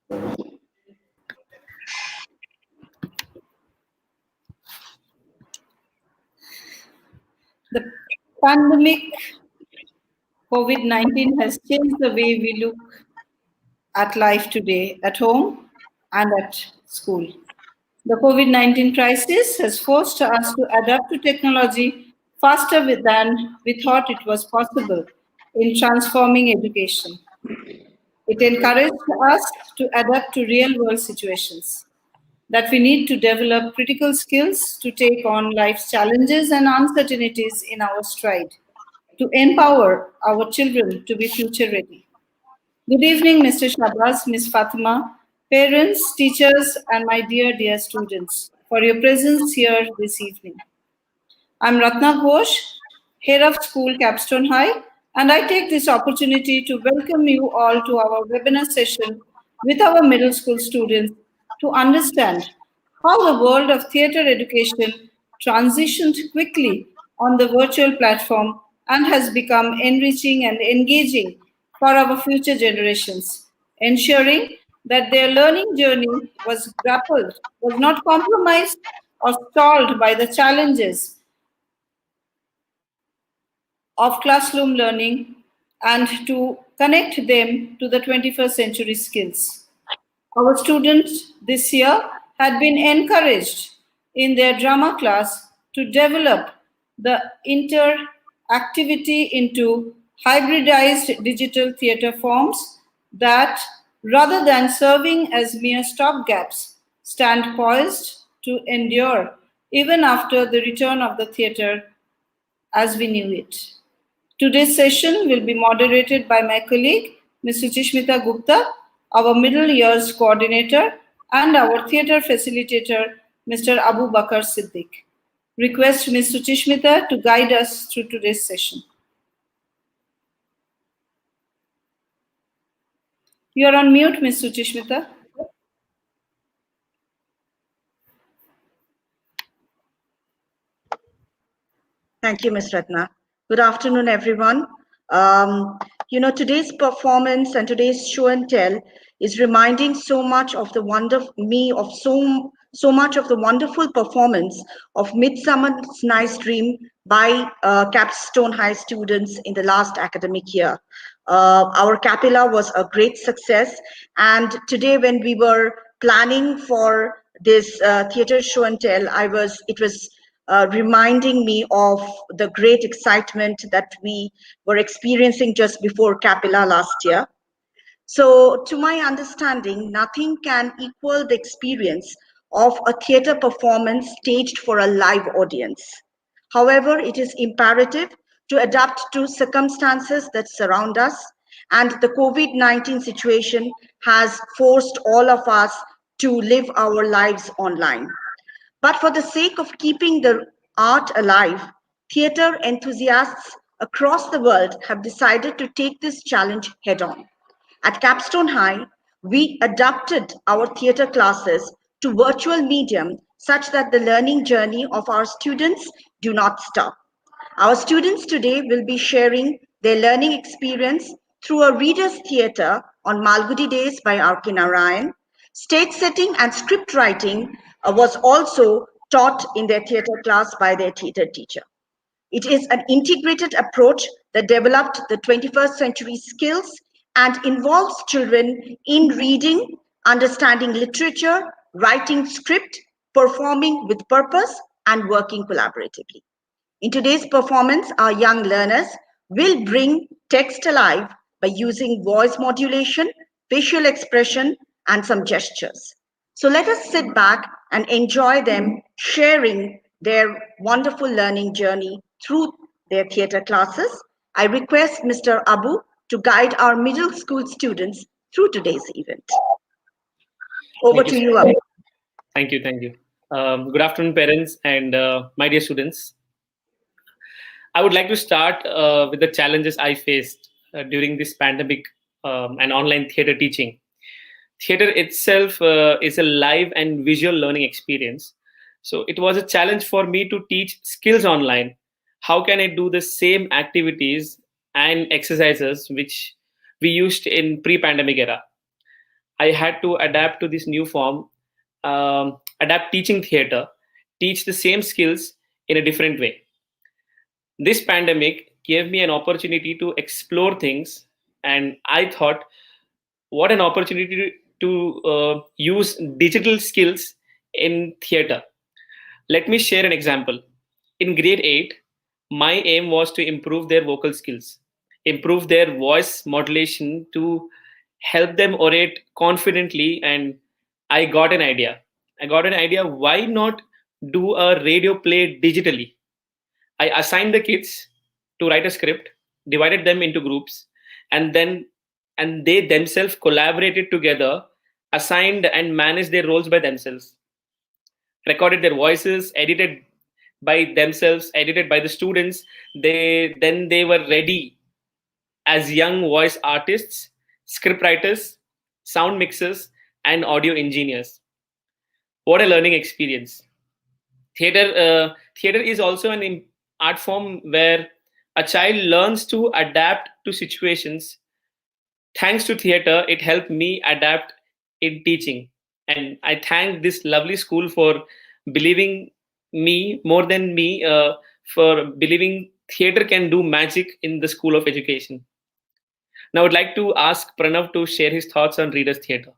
The pandemic COVID-19 has changed the way we look at life today, at home and at school. The COVID 19 crisis has forced us to adapt to technology faster than we thought it was possible in transforming education. It encouraged us to adapt to real world situations, that we need to develop critical skills to take on life's challenges and uncertainties in our stride, to empower our children to be future ready. Good evening, Mr. Shabazz, Ms. Fatima, parents, teachers, and my dear students, for your presence here this evening. I'm Ratna Ghosh, head of school Capstone High, and I take this opportunity to welcome you all to our webinar session with our middle school students to understand how the world of theatre education transitioned quickly on the virtual platform and has become enriching and engaging for our future generations, ensuring that their learning journey was not compromised or stalled by the challenges of classroom learning and to connect them to the 21st century skills. Our students this year had been encouraged in their drama class to develop the interactivity into hybridized digital theatre forms that, rather than serving as mere stopgaps, stand poised to endure even after the return of the theatre as we knew it. Today's session will be moderated by my colleague, Ms. Suchishmita Gupta, our middle years coordinator, and our theatre facilitator, Mr. Abu Bakar Siddiq. Request Ms. Suchishmita to guide us through today's session. You are on mute, Ms. Suchishmita. Thank you, Ms. Ratna. Good afternoon, everyone. Today's performance and today's show and tell is reminding so much of the so much of the wonderful performance of Midsummer's Night's Dream by Capstone High students in the last academic year. Our capella was a great success, and today when we were planning for this theatre show and tell, it was reminding me of the great excitement that we were experiencing just before Capella last year. So, to my understanding, nothing can equal the experience of a theatre performance staged for a live audience. However, it is imperative to adapt to circumstances that surround us, and the COVID-19 situation has forced all of us to live our lives online. But for the sake of keeping the art alive, theatre enthusiasts across the world have decided to take this challenge head on. At Capstone High, we adapted our theatre classes to virtual medium such that the learning journey of our students do not stop. Our students today will be sharing their learning experience through a reader's theatre on Malgudi Days by R.K. Narayan. Stage setting and script writing was also taught in their theatre class by their theatre teacher. It is an integrated approach that developed the 21st century skills and involves children in reading, understanding literature, writing script, performing with purpose, and working collaboratively. In today's performance, our young learners will bring text alive by using voice modulation, facial expression, and some gestures. So let us sit back and enjoy them sharing their wonderful learning journey through their theatre classes. I request Mr. Abu to guide our middle school students through today's event. Over to you, Abu. Thank you. Good afternoon, parents and my dear students. I would like to start with the challenges I faced during this pandemic and online theatre teaching. Theatre itself is a live and visual learning experience. So it was a challenge for me to teach skills online. How can I do the same activities and exercises which we used in pre-pandemic era? I had to adapt to this new form, adapt teaching theater, teach the same skills in a different way. This pandemic gave me an opportunity to explore things, and I thought, what an opportunity to use digital skills in theater. Let me share an example. In grade 8, my aim was to improve their vocal skills, improve their voice modulation to help them orate confidently. And I got an idea. I got an idea, why not do a radio play digitally? I assigned the kids to write a script, divided them into groups, and then and they themselves collaborated together, assigned and managed their roles by themselves, recorded their voices, edited by themselves, edited by the students. They were ready as young voice artists, script writers, sound mixers, and audio engineers. What a learning experience! Theater is also an art form where a child learns to adapt to situations. Thanks to theater, it helped me adapt in teaching. And I thank this lovely school for believing me more than me, for believing theater can do magic in the school of education. Now, I would like to ask Pranav to share his thoughts on Readers Theater.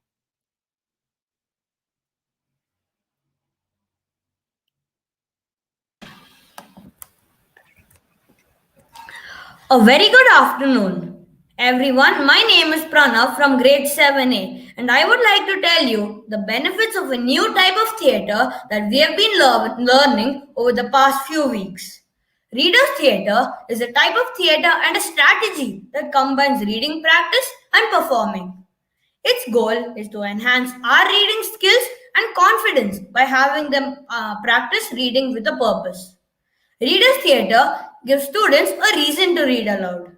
A very good afternoon, everyone. My name is Pranav from grade 7A, and I would like to tell you the benefits of a new type of theater that we have been learning over the past few weeks. Reader's theater is a type of theater and a strategy that combines reading practice and performing. Its goal is to enhance our reading skills and confidence by having them practice reading with a purpose. Readers' theatre gives students a reason to read aloud.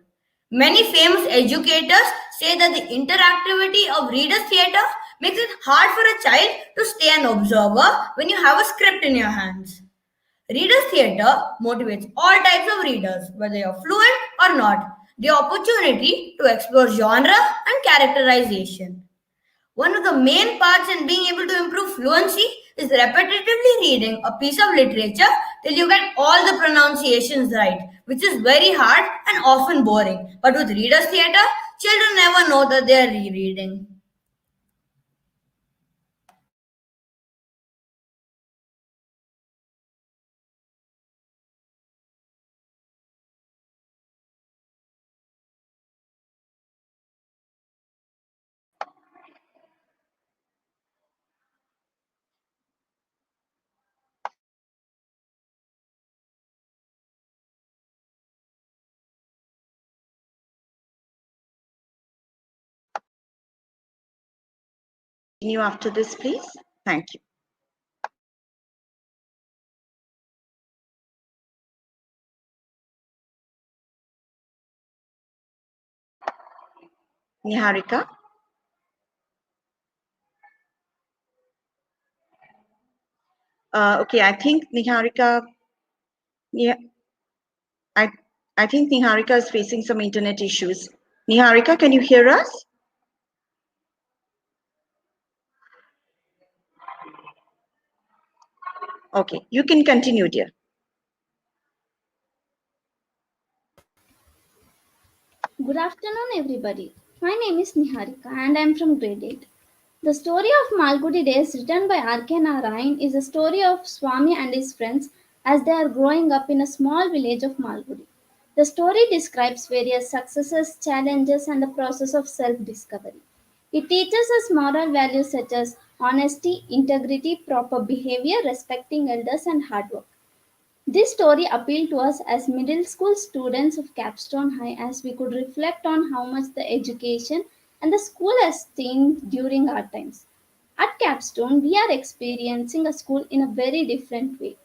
Many famous educators say that the interactivity of readers' theatre makes it hard for a child to stay an observer when you have a script in your hands. Readers' theatre motivates all types of readers, whether you're fluent or not, the opportunity to explore genre and characterization. One of the main parts in being able to improve fluency is repetitively reading a piece of literature till you get all the pronunciations right, which is very hard and often boring. But with Reader's Theatre, children never know that they are rereading. Continue after this, please. Thank you. Niharika. Okay, I think Niharika, yeah, I, I think Niharika is facing some internet issues. Niharika, can you hear us? Okay, you can continue, dear. Good afternoon, everybody. My name is Niharika and I am from grade 8. The story of Malgudi Days, written by R.K. Narayan, is a story of Swami and his friends as they are growing up in a small village of Malgudi. The story describes various successes, challenges, and the process of self discovery. It teaches us moral values such as honesty, integrity, proper behavior, respecting elders, and hard work. This story appealed to us as middle school students of Capstone High as we could reflect on how much the education and the school has changed during our times. At Capstone, we are experiencing a school in a very different way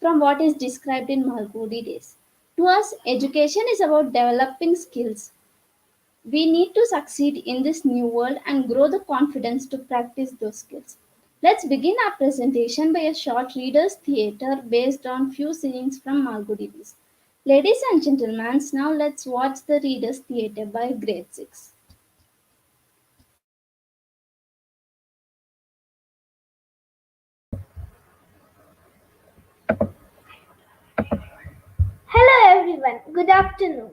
from what is described in Malgudi days. To us, education is about developing skills. We need to succeed in this new world and grow the confidence to practice those skills. Let's begin our presentation by a short reader's theatre based on few scenes from Malgudi Days. Ladies and gentlemen, now let's watch the reader's theatre by grade 6. Hello everyone, good afternoon.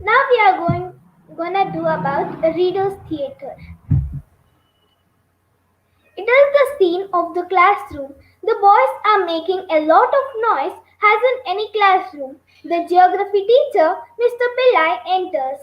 Now we are gonna do about a reader's theatre. It is the scene of the classroom. The boys are making a lot of noise as in any classroom. The geography teacher, Mr. Pillai, enters.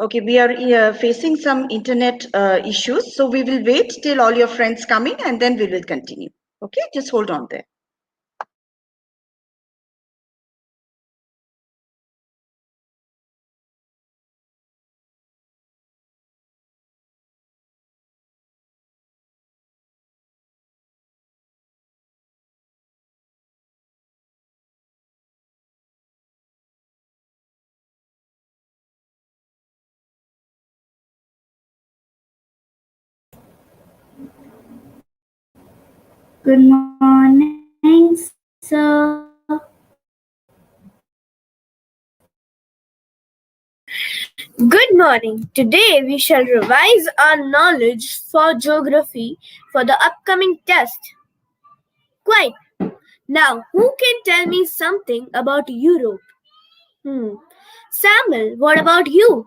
Okay, we are facing some internet issues, so we will wait till all your friends come in and then we will continue. Okay, just hold on there. Good morning, sir. Good morning. Today we shall revise our knowledge for geography for the upcoming test. Quite. Now, who can tell me something about Europe? Samuel, what about you?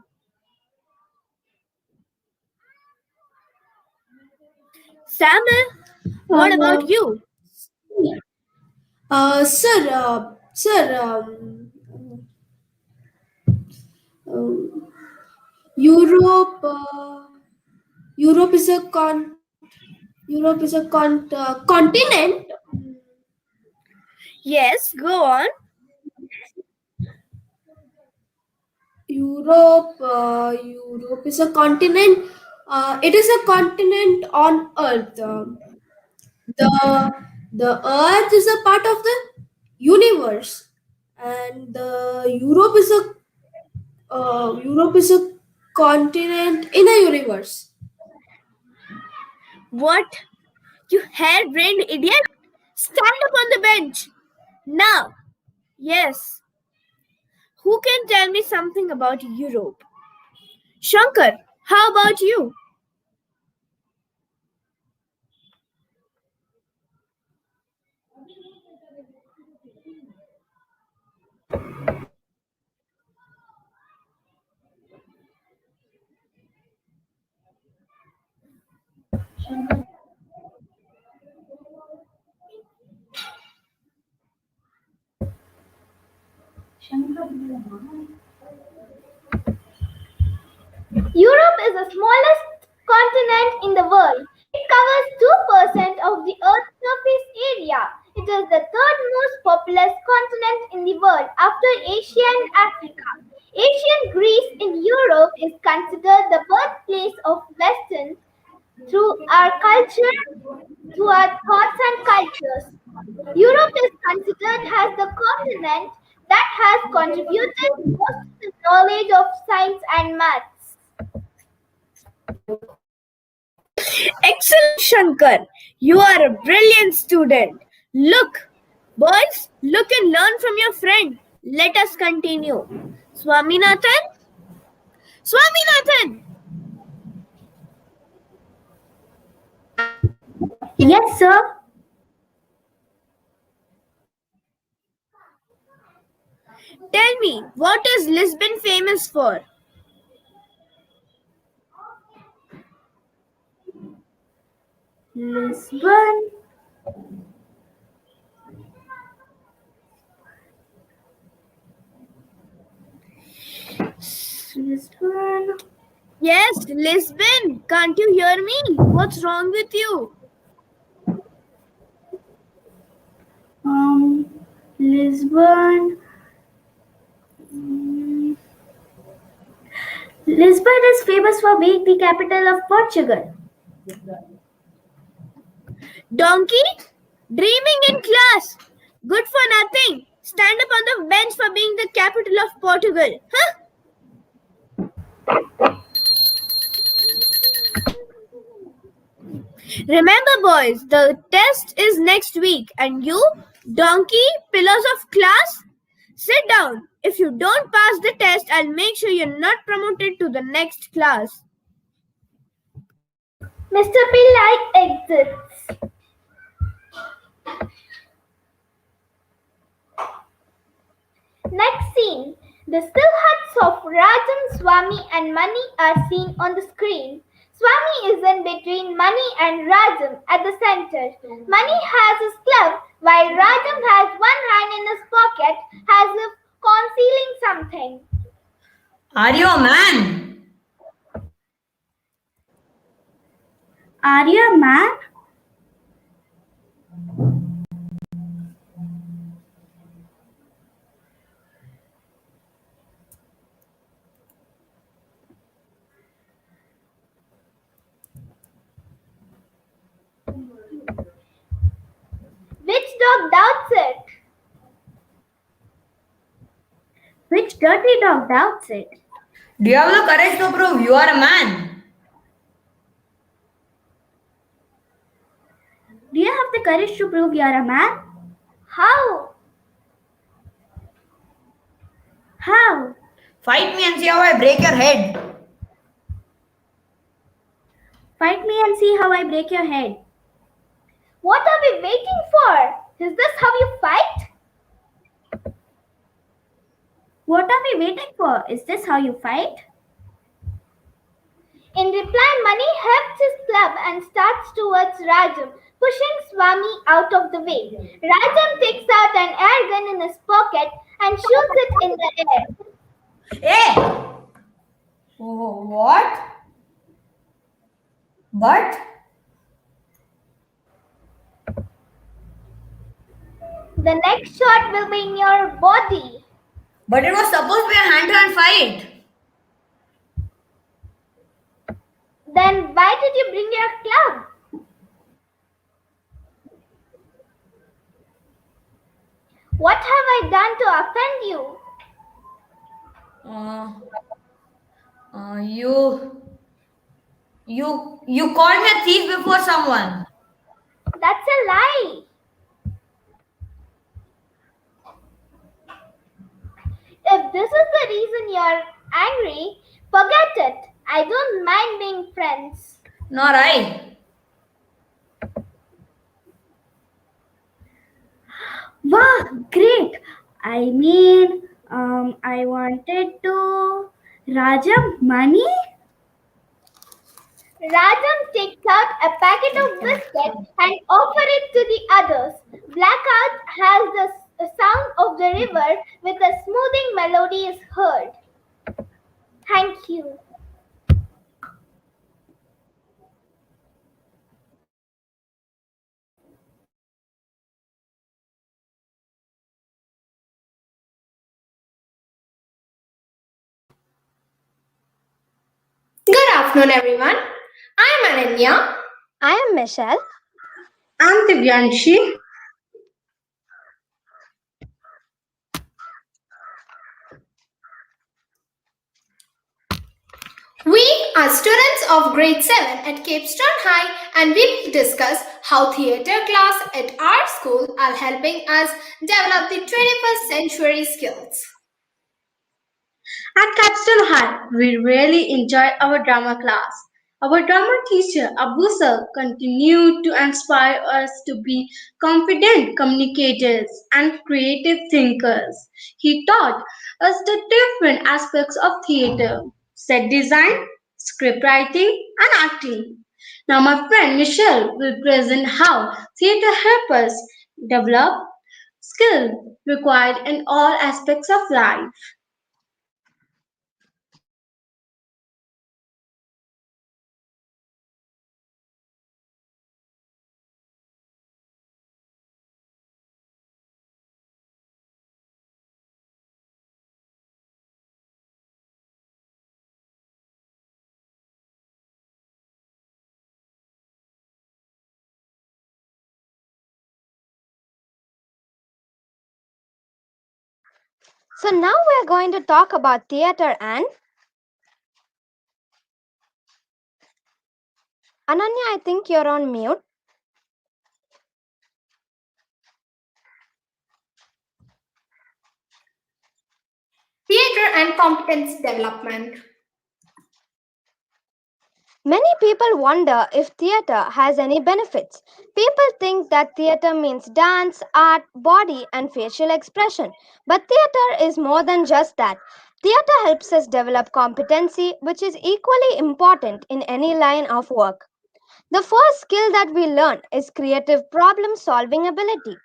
Samuel, what about you? Sir, Europe, Europe is a continent. Yes, go on. Europe is a continent. It is a continent on Earth. The the Earth is a part of the universe, and Europe is a continent in a universe. What? You hair-brained idiot? Stand up on the bench. Now. Yes. Who can tell me something about Europe? Shankar, how about you? Europe is the smallest continent in the world. It covers 2% of the Earth's surface area. It is the third most populous continent in the world after Asia and Africa. Ancient Greece in Europe is considered the birthplace of Western through our culture, through our thoughts and cultures. Europe is considered as the continent that has contributed most to the knowledge of science and maths. Excellent, Shankar. You are a brilliant student. Look, boys, look and learn from your friend. Let us continue. Swaminathan? Swaminathan! Yes, sir. Tell me, what is Lisbon famous for? Lisbon. Lisbon. Yes, Lisbon. Can't you hear me? What's wrong with you? Lisbon. Mm, Lisbon is famous for being the capital of Portugal. Donkey? Dreaming in class. Good for nothing. Stand up on the bench for being the capital of Portugal. Huh? Remember, boys, the test is next week. And you, donkey, pillars of class, sit down. If you don't pass the test, I'll make sure you're not promoted to the next class. Mr. Pillai exits. Next scene. The still huts of Rajam, Swami and Mani are seen on the screen. Swami is in between Mani and Rajam at the center. Mani has his club while Rajam has one hand in his pocket as if concealing something. Are you a man? Are you a man? Which dog doubts it? Which dirty dog doubts it? Do you have the courage to prove you are a man? Do you have the courage to prove you are a man? How? How? Fight me and see how I break your head. Fight me and see how I break your head. What are we waiting for? Is this how you fight? What are we waiting for? Is this how you fight? In reply, Mani hefts his club and starts towards Rajam, pushing Swami out of the way. Rajam takes out an air gun in his pocket and shoots it in the air. Hey! Oh, what? But The next shot will be in your body. it was supposed to be a hand-to-hand fight. Then why did you bring your club? What have I done to offend you? You called me a thief before someone. That's a lie. If this is the reason you're angry, forget it. I don't mind being friends. Nor I. Wow, great. I wanted to Rajam money. Rajam takes out a packet of biscuits and offers it to the others. Blackout has the sound of the river with a smoothing melody is heard. Thank you. Good afternoon, everyone. I'm Ananya. I am Michelle. I'm Divyanshi. We are students of grade 7 at Capestone High, and we will discuss how theatre class at our school are helping us develop the 21st century skills. At Capstone High, we really enjoyed our drama class. Our drama teacher, Abu Sir, continued to inspire us to be confident communicators and creative thinkers. He taught us the different aspects of theatre, set design, script writing, and acting. Now, my friend Michelle will present how theatre helps us develop skill required in all aspects of life. So now we're going to talk about theatre and Ananya, I think you're on mute. Theatre and competence development. Many people wonder if theatre has any benefits. People think that theatre means dance, art, body, and facial expression. But theatre is more than just that. Theatre helps us develop competency, which is equally important in any line of work. The first skill that we learn is creative problem solving ability.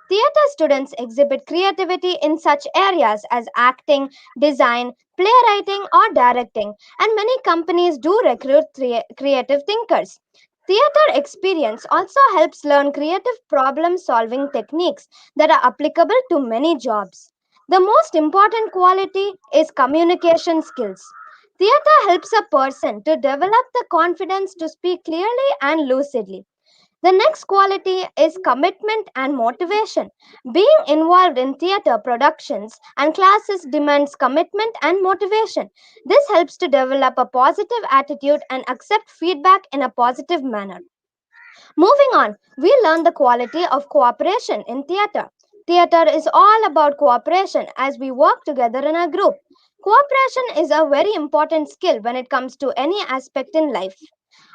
Theatre students exhibit creativity in such areas as acting, design, playwriting, or directing, and many companies do recruit creative thinkers. Theatre experience also helps learn creative problem solving techniques that are applicable to many jobs. The most important quality is communication skills. Theatre helps a person to develop the confidence to speak clearly and lucidly. The next quality is commitment and motivation. Being involved in theatre productions and classes demands commitment and motivation. This helps to develop a positive attitude and accept feedback in a positive manner. Moving on, we learn the quality of cooperation in theatre. Theatre is all about cooperation as we work together in a group. Cooperation is a very important skill when it comes to any aspect in life.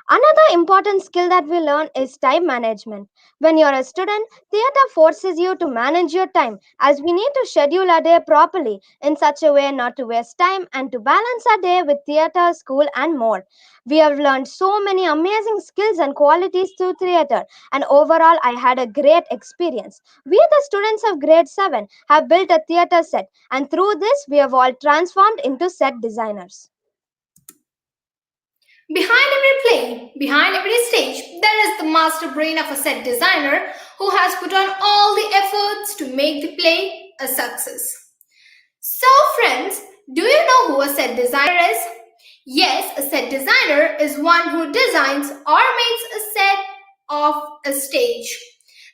Another important skill that we learn is time management. When you're a student, theatre forces you to manage your time as we need to schedule our day properly in such a way not to waste time and to balance our day with theatre, school, and more. We have learned so many amazing skills and qualities through theatre, and overall, I had a great experience. We, the students of grade 7, have built a theatre set, and through this, we have all transformed into set designers. Behind every play, behind every stage, there is the master brain of a set designer who has put on all the efforts to make the play a success. So, friends, do you know who a set designer is? Yes, a set designer is one who designs or makes a set of a stage.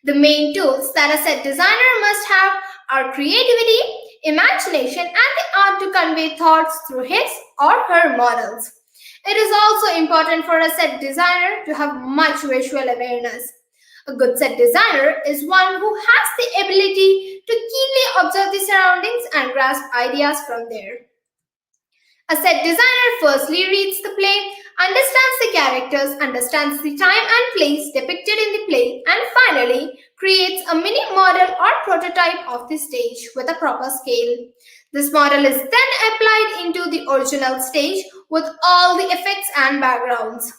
The main tools that a set designer must have are creativity, imagination, and the art to convey thoughts through his or her models. It is also important for a set designer to have much visual awareness. A good set designer is one who has the ability to keenly observe the surroundings and grasp ideas from there. A set designer firstly reads the play, understands the characters, understands the time and place depicted in the play, and finally creates a mini model or prototype of the stage with a proper scale. This model is then applied into the original stage with all the effects and backgrounds.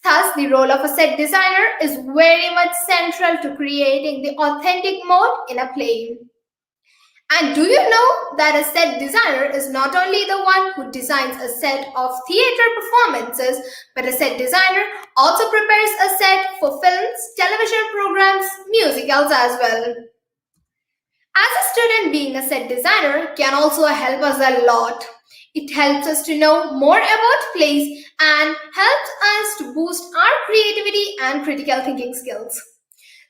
Thus, the role of a set designer is very much central to creating the authentic mode in a play. And do you know that a set designer is not only the one who designs a set of theater performances, but a set designer also prepares a set for films, television programs, musicals as well. As a student, being a set designer can also help us a lot. It helps us to know more about plays and helps us to boost our creativity and critical thinking skills.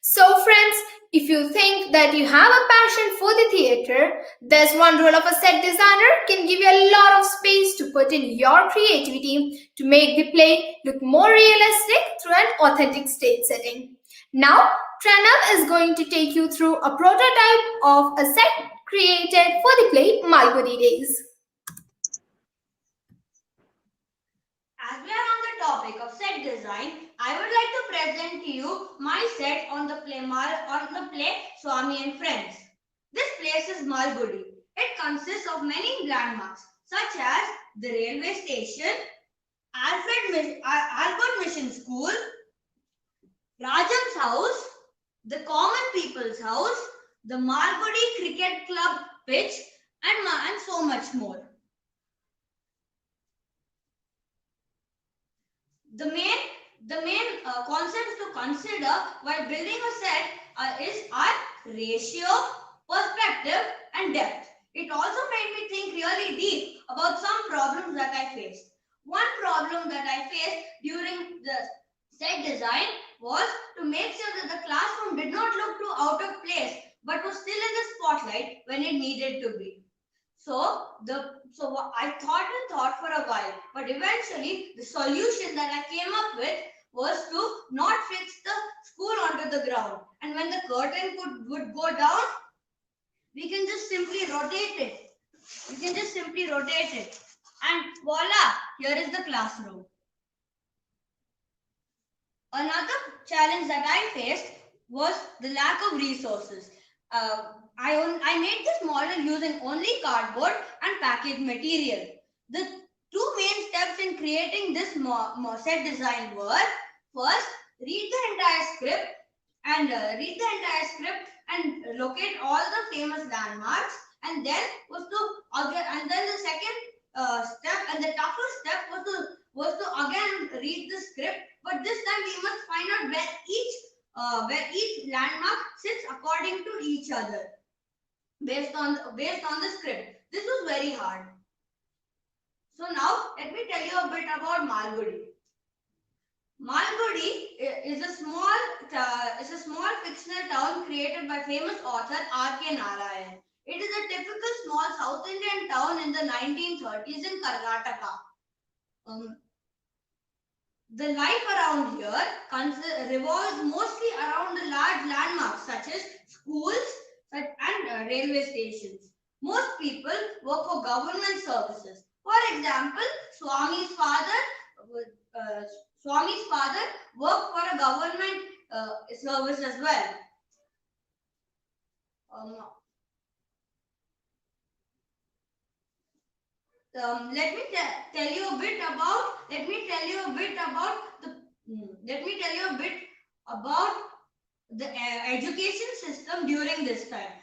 So, friends, if you think that you have a passion for the theater, there's one role of a set designer can give you a lot of space to put in your creativity to make the play look more realistic through an authentic stage setting. Now, Pranav is going to take you through a prototype of a set created for the play Malgudi Days. As we are on the topic of set design, I would like to present to you my set on the play Swami and Friends. This place is Malgudi. It consists of many landmarks such as the railway station, Albert Mission School, Rajam's house, the Common People's house, the Malgudi Cricket Club pitch, and so much more. The main concepts to consider while building a set are ratio, perspective, and depth. It also made me think really deep about some problems that I faced. One problem that I faced during the set design was to make sure that the classroom did not look too out of place but was still in the spotlight when it needed to be. I thought and thought for a while, but eventually the solution that I came up with was to not fix the school onto the ground. And when the curtain would go down, we can just simply rotate it. And voila, here is the classroom. Another challenge that I faced was the lack of resources. I made this model using only cardboard and packaged material. The two main steps in creating this set design were: first, read the entire script and locate all the famous landmarks, and then the second step and the toughest step was to again read the script, but this time we must find out where each landmark sits according to each other based on the script. This was very hard. So now let me tell you a bit about Malgudi. Malgudi is a small fictional town created by famous author R.K. Narayan. It is a typical small South Indian town in the 1930s in Karnataka. The life around here revolves mostly around the large landmarks such as schools and railway stations. Most people work for government services. For example, Swami's father worked for a government service as well. Let me tell you a bit about the education system during this time.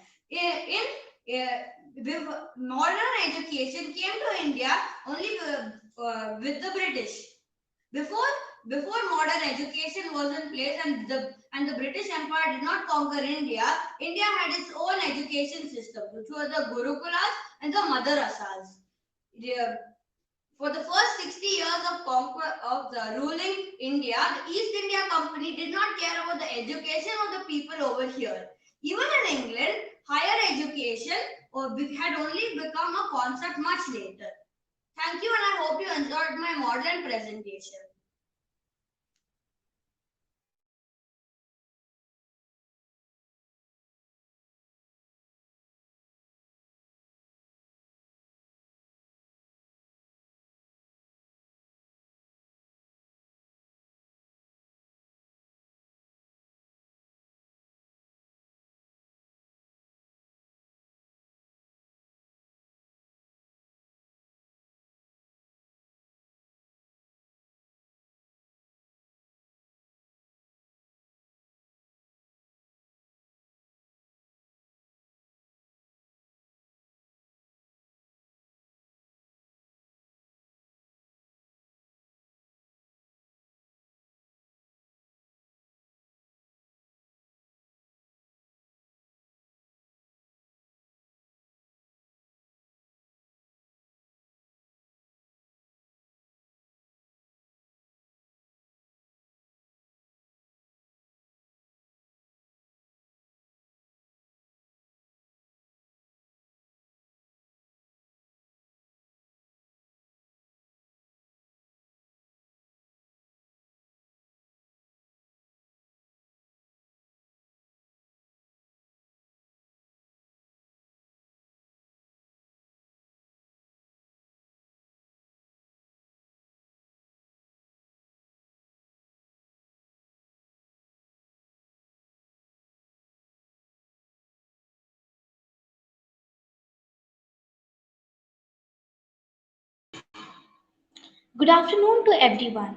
Modern education came to India only with the British. Before modern education was in place and the British Empire did not conquer India, India had its own education system, which were the Gurukulas and the Madrasas. For the first 60 years of the ruling India, the East India Company did not care about the education of the people over here. Even in England, higher education had only become a concept much later. Thank you, and I hope you enjoyed my modern presentation. Good afternoon to everyone.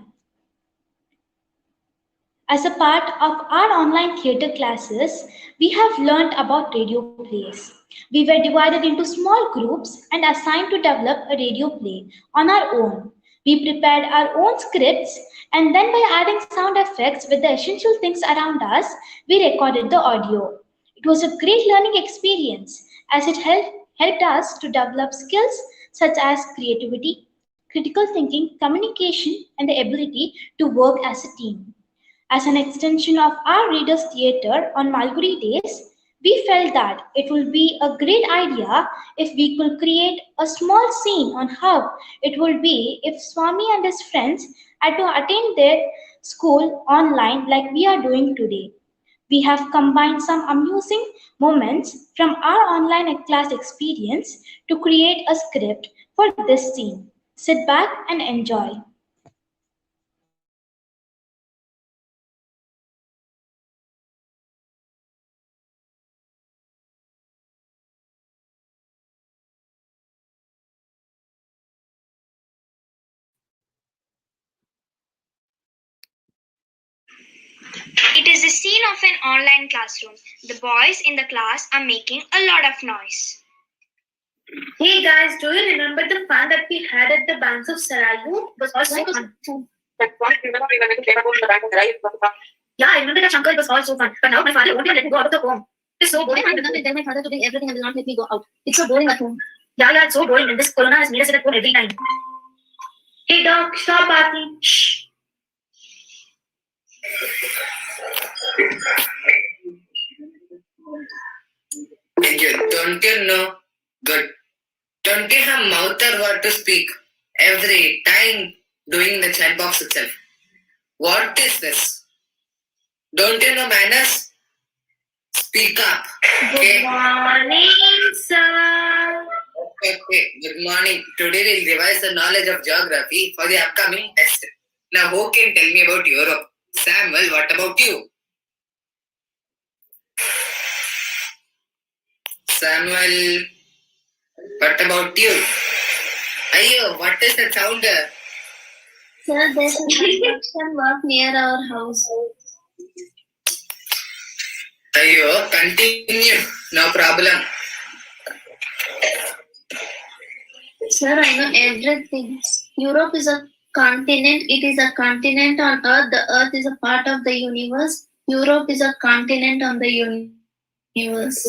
As a part of our online theatre classes, we have learned about radio plays. We were divided into small groups and assigned to develop a radio play on our own. We prepared our own scripts, and then by adding sound effects with the essential things around us, we recorded the audio. It was a great learning experience as it helped us to develop skills such as creativity, critical thinking, communication, and the ability to work as a team. As an extension of our Readers Theatre on Malgudi Days, We felt that it would be a great idea if we could create a small scene on how it would be if Swami and his friends had to attend their school online like we are doing today. We have combined some amusing moments from our online class experience to create a script for this scene. Sit back and enjoy. It is the scene of an online classroom. The boys in the class are making a lot of noise. Hey guys, do you remember the fun that we had at the banks of Sarayu? It was all so fun. Yeah, I remember that Shankar, it was all so fun. But now my father won't even let me go out of the home. It's so boring. I remember tell my father to bring everything and will not let me go out. It's so boring at home. Yeah, it's so boring. And this corona has made us sit at home every time. Hey dog, stop barking. Shh. Don't you know? Good. Don't you have mouth or what to speak? Every time doing the chat box itself. What is this? Don't you know manners? Speak up. Good morning, sir. Okay, good morning. Today we'll revise the knowledge of geography for the upcoming test. Now, who can tell me about Europe? Samuel, what about you? Samuel, what about you? Ayo, what is the sound? Sir, there's a construction work near our house. Ayo, continue. No problem. Sir, I know everything. Europe is a continent. It is a continent on Earth. The Earth is a part of the universe. Europe is a continent on the universe.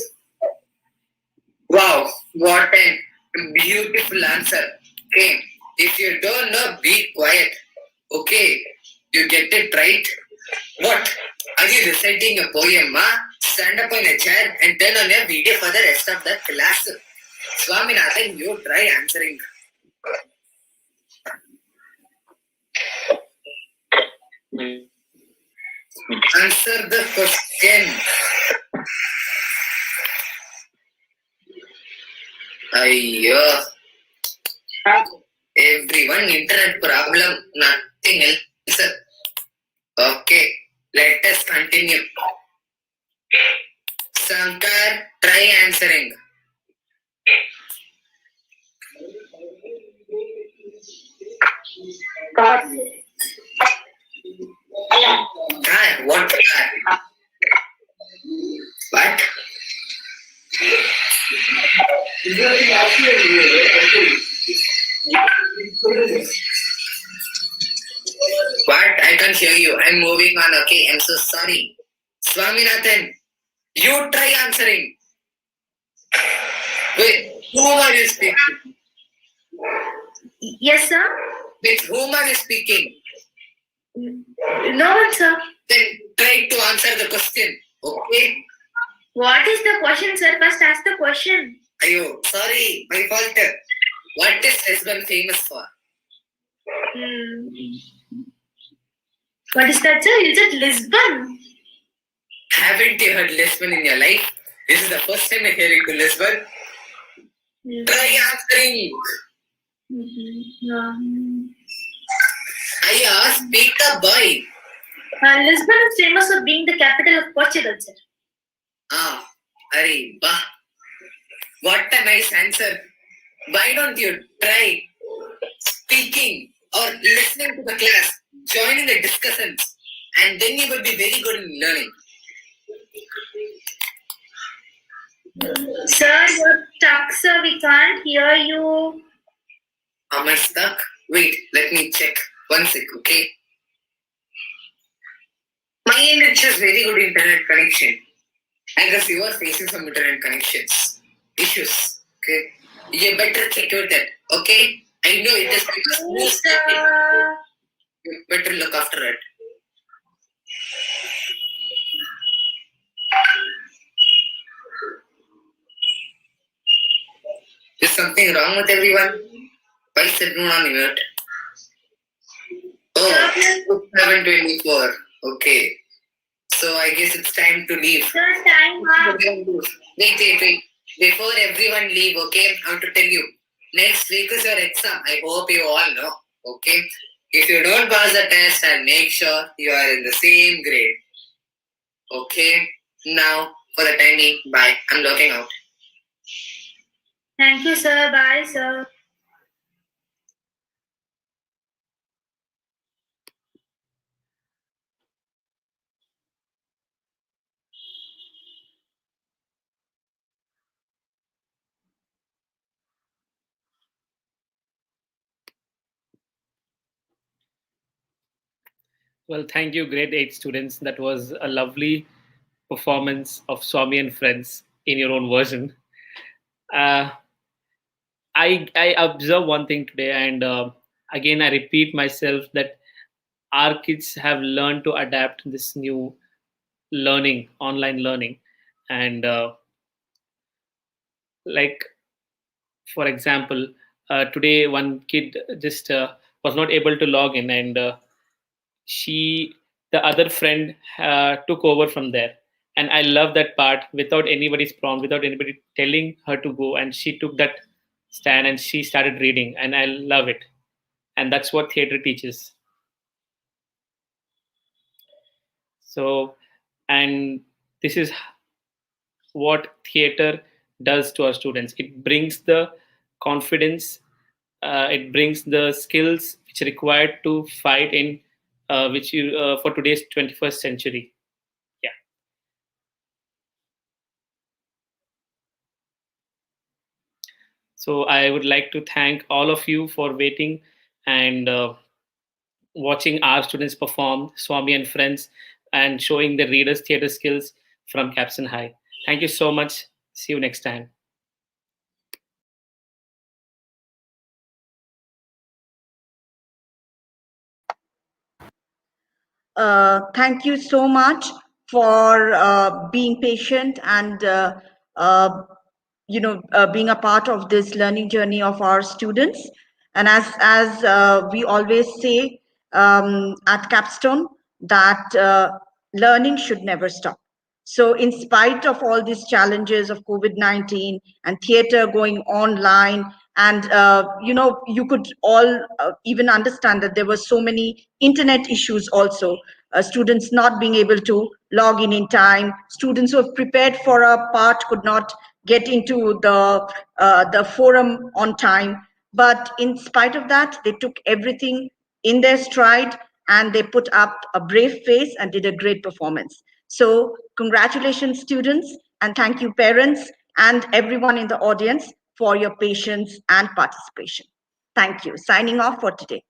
Wow, what a beautiful answer. Okay, if you don't know, be quiet. Okay, you get it right. What? Are you reciting a poem, ma? Stand up in a chair and turn on your video for the rest of the class. Swaminathan, you try answering. Answer the question. Ayyo. Everyone internet problem, nothing else. Okay, let us continue. Sankar, try answering. What? What? What? I can't hear you. I'm moving on. Okay, I'm so sorry. Swaminathan, you try answering. With whom are you speaking? Yes, sir. With whom are you speaking? No one, sir. Then try to answer the question. Okay? What is the question, sir? First ask the question. Ayo, sorry, my fault. What is Lisbon famous for? What is that, sir? Is it Lisbon? Haven't you heard Lisbon in your life? This is the first time I'm hearing to Lisbon. Try answering. Aya, speak up, boy. Lisbon is famous for being the capital of Portugal, sir. Arey, bah. What a nice answer. Why don't you try speaking or listening to the class, joining the discussions, and then you will be very good in learning. Sir, you're stuck, sir. We can't hear you. Am I stuck? Wait, let me check. One sec, okay? My end it shows very good internet connection. I guess you are facing some internet connections issues. Okay? You better check with that. Okay? I know it is because you better look after it. Is something wrong with everyone? Why is everyone on mute? Oh, 7:24. Okay. So I guess it's time to leave. Sir, time up. Wait. Before everyone leave, okay, I want to tell you. Next week is your exam. I hope you all know. Okay. If you don't pass the test, I'll make sure you are in the same grade. Okay. Now, for the time being, bye. I'm logging out. Thank you, sir. Bye, sir. Well, thank you, grade 8 students. That was a lovely performance of Swami and Friends in your own version. Uh, I observe one thing today, and again I repeat myself that our kids have learned to adapt this new learning, online learning, and like for example, today one kid just was not able to log in, and she the other friend took over from there, and I love that part. Without anybody's prompt, without anybody telling her to go, and she took that stand and she started reading, and I love it. And that's what theater teaches. So, and this is what theater does to our students. It brings the confidence, it brings the skills which are required to fight in which you for today's 21st century. Yeah. So I would like to thank all of you for waiting and watching our students perform Swami and Friends and showing the readers theater skills from Capson High. Thank you so much. See you next time. Thank you so much for being patient and uh, being a part of this learning journey of our students. And as we always say at Capstone, that learning should never stop. So, in spite of all these challenges of COVID-19 and theater going online, and you could all even understand that there were so many internet issues also. Students not being able to log in time. Students who have prepared for a part could not get into the forum on time. But in spite of that, they took everything in their stride and they put up a brave face and did a great performance. So congratulations, students, and thank you, parents, and everyone in the audience for your patience and participation. Thank you. Signing off for today.